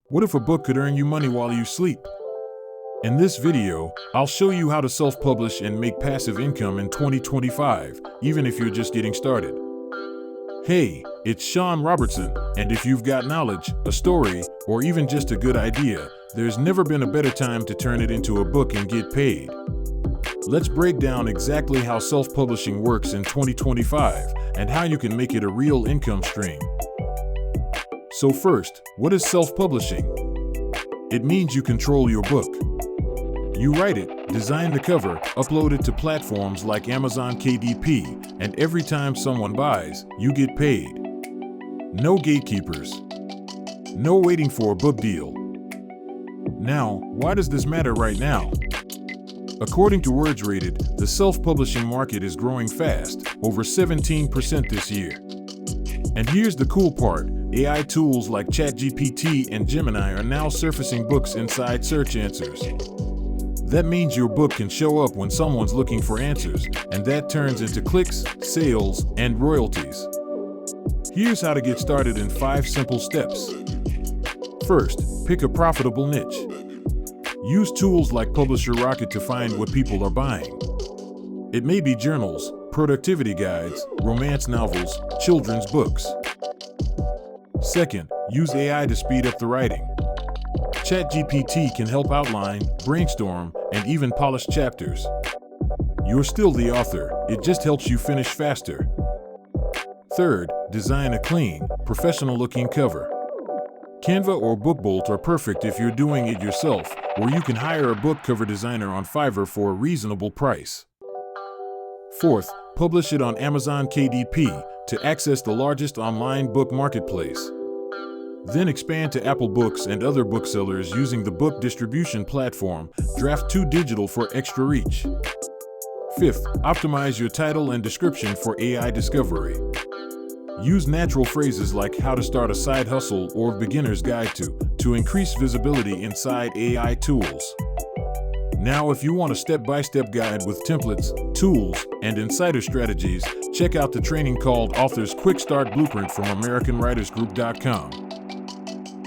What if a book could earn you money while you sleep? In this video, I'll show you how to self-publish and make passive income in 2025, even if you're just getting started. Hey, it's Sean Robertson, and if you've got knowledge, a story, or even just a good idea, there's never been a better time to turn it into a book and get paid. Let's break down exactly how self-publishing works in 2025 and how you can make it a real income stream. So first, what is self-publishing? It means you control your book. You write it, design the cover, upload it to platforms like Amazon KDP, and every time someone buys, you get paid. No gatekeepers. No waiting for a book deal. Now, why does this matter right now? According to Words Rated, the self-publishing market is growing fast, over 17% this year. And here's the cool part, AI tools like ChatGPT and Gemini are now surfacing books inside search answers. That means your book can show up when someone's looking for answers, and that turns into clicks, sales, and royalties. Here's how to get started in 5 simple steps. First, pick a profitable niche. Use tools like Publisher Rocket to find what people are buying. It may be journals, productivity guides, romance novels, children's books. Second, use AI to speed up the writing. ChatGPT can help outline, brainstorm, and even polish chapters. You're still the author, it just helps you finish faster. Third, design a clean, professional-looking cover. Canva or BookBolt are perfect if you're doing it yourself, or you can hire a book cover designer on Fiverr for a reasonable price. Fourth, publish it on Amazon KDP to access the largest online book marketplace. Then expand to Apple Books and other booksellers using the book distribution platform, Draft2 Digital for extra reach. Fifth, optimize your title and description for AI discovery. Use natural phrases like how to start a side hustle or beginner's guide to increase visibility inside AI tools. Now, if you want a step-by-step guide with templates, tools, and insider strategies, check out the training called Author's Quick Start Blueprint from AmericanWritersGroup.com.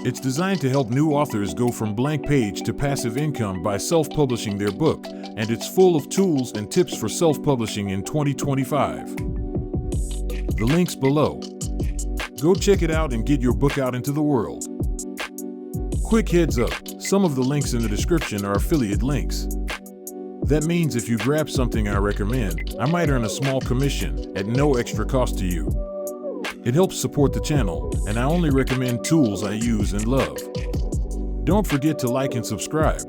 It's designed to help new authors go from blank page to passive income by self-publishing their book, and it's full of tools and tips for self-publishing in 2025. The link's below. Go check it out and get your book out into the world. Quick heads up, some of the links in the description are affiliate links. That means if you grab something I recommend, I might earn a small commission at no extra cost to you. It helps support the channel, and I only recommend tools I use and love. Don't forget to like and subscribe.